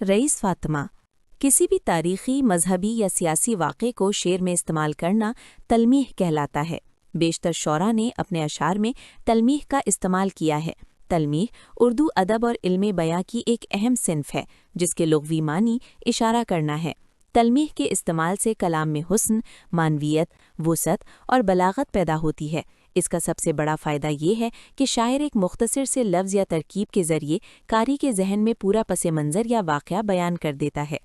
رئیس فاطمہ کسی بھی تاریخی، مذہبی یا سیاسی واقعے کو شعر میں استعمال کرنا تلمیح کہلاتا ہے۔ بیشتر شعراء نے اپنے اشعار میں تلمیح کا استعمال کیا ہے۔ تلمیح اردو ادب اور علم بیاں کی ایک اہم صنف ہے، جس کے لغوی معنی اشارہ کرنا ہے۔ تلمیح کے استعمال سے کلام میں حسن، معنویت، وسعت اور بلاغت پیدا ہوتی ہے۔ اس کا سب سے بڑا فائدہ یہ ہے کہ شاعر ایک مختصر سے لفظ یا ترکیب کے ذریعے قاری کے ذہن میں پورا پس منظر یا واقعہ بیان کر دیتا ہے۔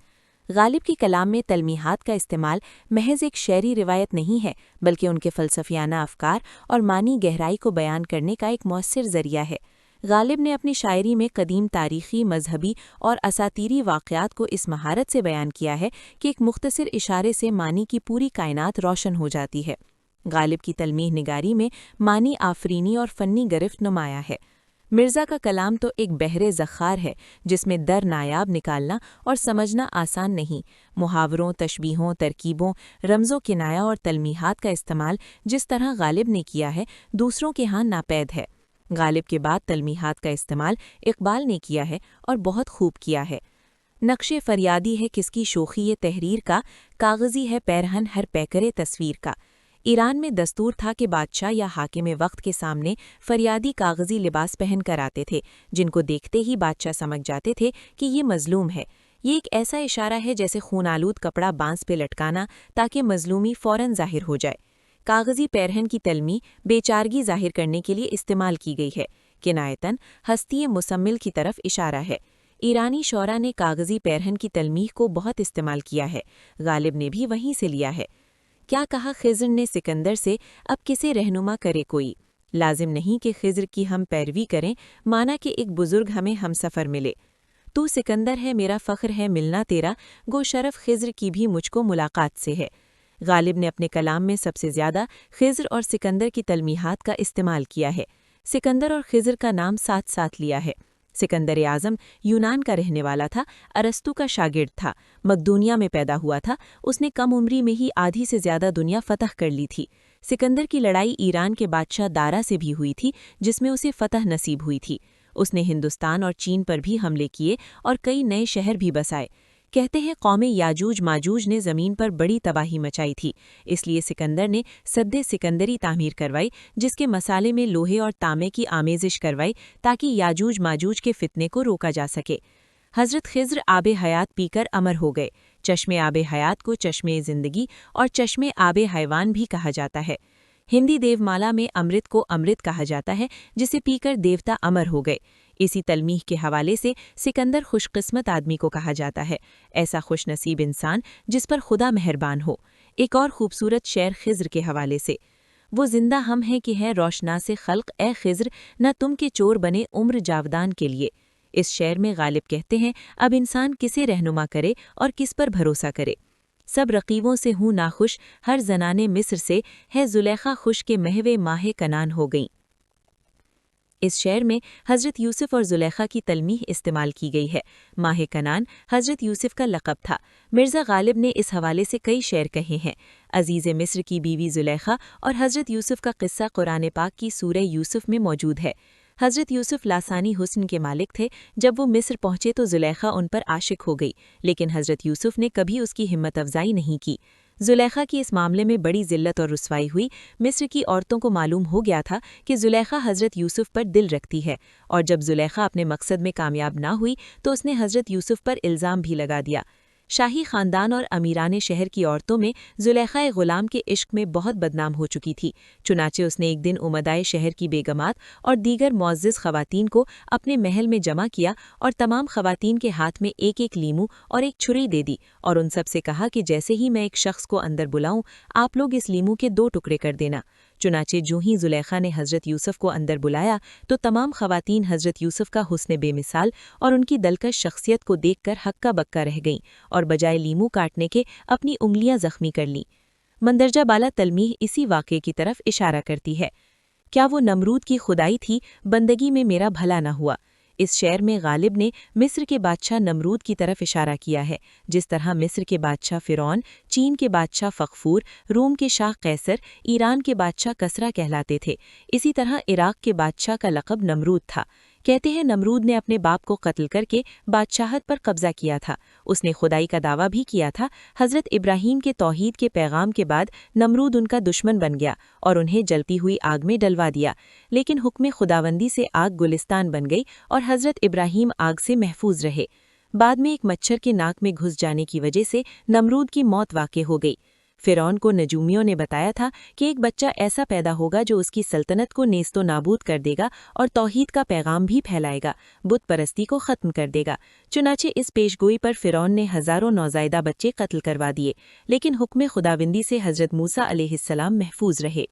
غالب کی کلام میں تلمیحات کا استعمال محض ایک شعری روایت نہیں ہے، بلکہ ان کے فلسفیانہ افکار اور معنی گہرائی کو بیان کرنے کا ایک مؤثر ذریعہ ہے۔ غالب نے اپنی شاعری میں قدیم تاریخی، مذہبی اور اساطیری واقعات کو اس مہارت سے بیان کیا ہے کہ ایک مختصر اشارے سے معنی کی پوری کائنات روشن ہو جاتی ہے۔ غالب کی تلمیح نگاری میں معنی آفرینی اور فنی گرفت نمایاں ہے۔ مرزا کا کلام تو ایک بحر زخار ہے، جس میں در نایاب نکالنا اور سمجھنا آسان نہیں۔ محاوروں، تشبیہوں، ترکیبوں، رمزوں، کنایہ اور تلمیحات کا استعمال جس طرح غالب نے کیا ہے، دوسروں کے ہاں ناپید ہے۔ غالب کے بعد تلمیحات کا استعمال اقبال نے کیا ہے اور بہت خوب کیا ہے۔ نقش فریادی ہے کس کی شوخی تحریر کا، کاغذی ہے پیرہن ہر پیکرے تصویر کا۔ ایران میں دستور تھا کہ بادشاہ یا حاکم وقت کے سامنے فریادی کاغذی لباس پہن کر آتے تھے، جن کو دیکھتے ہی بادشاہ سمجھ جاتے تھے کہ یہ مظلوم ہے۔ یہ ایک ایسا اشارہ ہے جیسے خون آلود کپڑا بانس پہ لٹکانا تاکہ مظلومی فوراً ظاہر ہو جائے۔ کاغذی پیرہن کی تلمیح بے چارگی ظاہر کرنے کے لیے استعمال کی گئی ہے، کنایتاً ہستی مسمل کی طرف اشارہ ہے۔ ایرانی شعراء نے کاغذی پیرہن کی تلمیح کو بہت استعمال کیا ہے، غالب نے بھی وہیں سے لیا ہے۔ کیا کہا خضر نے سکندر سے، اب کسے رہنما کرے کوئی؟ لازم نہیں کہ خضر کی ہم پیروی کریں، مانا کہ ایک بزرگ ہمیں ہم سفر ملے۔ تو سکندر ہے میرا فخر ہے ملنا تیرا، گو شرف خضر کی بھی مجھ کو ملاقات سے ہے۔ غالب نے اپنے کلام میں سب سے زیادہ خضر اور سکندر کی تلمیحات کا استعمال کیا ہے۔ سکندر اور خضر کا نام ساتھ ساتھ لیا ہے۔ سکندر اعظم یونان کا رہنے والا تھا، ارسطو کا شاگرد تھا، مقدونیہ میں پیدا ہوا تھا۔ اس نے کم عمری میں ہی آدھی سے زیادہ دنیا فتح کر لی تھی۔ سکندر کی لڑائی ایران کے بادشاہ دارا سے بھی ہوئی تھی، جس میں اسے فتح نصیب ہوئی تھی۔ اس نے ہندوستان اور چین پر بھی حملے کیے اور کئی نئے شہر بھی بسائے۔ کہتے ہیں قوم یاجوج ماجوج نے زمین پر بڑی تباہی مچائی تھی، اس لیے سکندر نے سد سکندری تعمیر کروائی، جس کے مسالے میں لوہے اور تانبے کی آمیزش کروائی تاکہ یاجوج ماجوج کے فتنے کو روکا جا سکے۔ حضرت خضر آب حیات پی کر امر ہو گئے۔ چشمے آب حیات کو چشمے زندگی اور چشمے آب حیوان بھی کہا جاتا ہے۔ ہندی دیو مالا میں امرت کو امرت کہا جاتا ہے، جسے پی کر دیوتا امر ہو گئے۔ اسی تلمیح کے حوالے سے سکندر خوش قسمت آدمی کو کہا جاتا ہے، ایسا خوش نصیب انسان جس پر خدا مہربان ہو۔ ایک اور خوبصورت شعر خضر کے حوالے سے: وہ زندہ ہم ہیں کہ ہے روشناس خلق اے خضر، نہ تم کے چور بنے عمر جاودان کے لیے۔ اس شعر میں غالب کہتے ہیں اب انسان کسے رہنما کرے اور کس پر بھروسہ کرے۔ سب رقیبوں سے ہوں ناخوش، ہر زنانے مصر سے ہے زلیخا خوش کے محو ماہ کنان ہو گئیں۔ اس شعر میں حضرت یوسف اور زلیخا کی تلمیح استعمال کی گئی ہے۔ ماہ کنان حضرت یوسف کا لقب تھا۔ مرزا غالب نے اس حوالے سے کئی شعر کہے ہیں۔ عزیز مصر کی بیوی زلیخا اور حضرت یوسف کا قصہ قرآن پاک کی سورہ یوسف میں موجود ہے۔ حضرت یوسف لاسانی حسن کے مالک تھے۔ جب وہ مصر پہنچے تو زلیخا ان پر عاشق ہو گئی، لیکن حضرت یوسف نے کبھی اس کی ہمت افزائی نہیں کی۔ زلیخا کی اس معاملے میں بڑی ذلت اور رسوائی ہوئی۔ مصر کی عورتوں کو معلوم ہو گیا تھا کہ زلیخا حضرت یوسف پر دل رکھتی ہے، اور جب زلیخا اپنے مقصد میں کامیاب نہ ہوئی تو اس نے حضرت یوسف پر الزام بھی لگا دیا۔ شاہی خاندان اور امیران شہر کی عورتوں میں زلیخا غلام کے عشق میں بہت بدنام ہو چکی تھی، چنانچہ اس نے ایک دن امدائے شہر کی بیگمات اور دیگر معزز خواتین کو اپنے محل میں جمع کیا اور تمام خواتین کے ہاتھ میں ایک ایک لیمو اور ایک چھری دے دی، اور ان سب سے کہا کہ جیسے ہی میں ایک شخص کو اندر بلاؤں آپ لوگ اس لیمو کے 2 ٹکڑے کر دینا۔ چنانچہ جو ہی زلیخا نے حضرت یوسف کو اندر بلایا تو تمام خواتین حضرت یوسف کا حسن بے مثال اور ان کی دلکش شخصیت کو دیکھ کر ہکا بکا رہ گئیں اور بجائے لیمو کاٹنے کے اپنی انگلیاں زخمی کر لیں۔ مندرجہ بالا تلمیح اسی واقعے کی طرف اشارہ کرتی ہے۔ کیا وہ نمرود کی خدائی تھی، بندگی میں میرا بھلا نہ ہوا؟ اس شعر میں غالب نے مصر کے بادشاہ نمرود کی طرف اشارہ کیا ہے، جس طرح مصر کے بادشاہ فرعون، چین کے بادشاہ فغفور، روم کے شاہ قیصر، ایران کے بادشاہ کسریٰ کہلاتے تھے، اسی طرح عراق کے بادشاہ کا لقب نمرود تھا۔ کہتے ہیں نمرود نے اپنے باپ کو قتل کر کے بادشاہت پر قبضہ کیا تھا۔ اس نے خدائی کا دعویٰ بھی کیا تھا۔ حضرت ابراہیم کے توحید کے پیغام کے بعد نمرود ان کا دشمن بن گیا اور انہیں جلتی ہوئی آگ میں ڈلوا دیا، لیکن حکم خداوندی سے آگ گلستان بن گئی اور حضرت ابراہیم آگ سے محفوظ رہے۔ بعد میں ایک مچھر کے ناک میں گھس جانے کی وجہ سے نمرود کی موت واقع ہو گئی۔ فرعون کو نجومیوں نے بتایا تھا کہ ایک بچہ ایسا پیدا ہوگا جو اس کی سلطنت کو نیست و نابود کر دے گا اور توحید کا پیغام بھی پھیلائے گا، بت پرستی کو ختم کر دے گا۔ چنانچہ اس پیشگوئی پر فرعون نے ہزاروں نوزائیدہ بچے قتل کروا دیے، لیکن حکم خداوندی سے حضرت موسیٰ علیہ السلام محفوظ رہے۔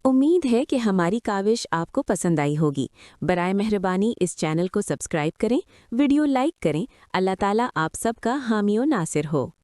امید ہے کہ ہماری کاوش آپ کو پسند آئی ہوگی۔ برائے مہربانی اس چینل کو سبسکرائب کریں، ویڈیو لائک کریں۔ اللہ تعالیٰ آپ سب کا حامی و ناصر ہو۔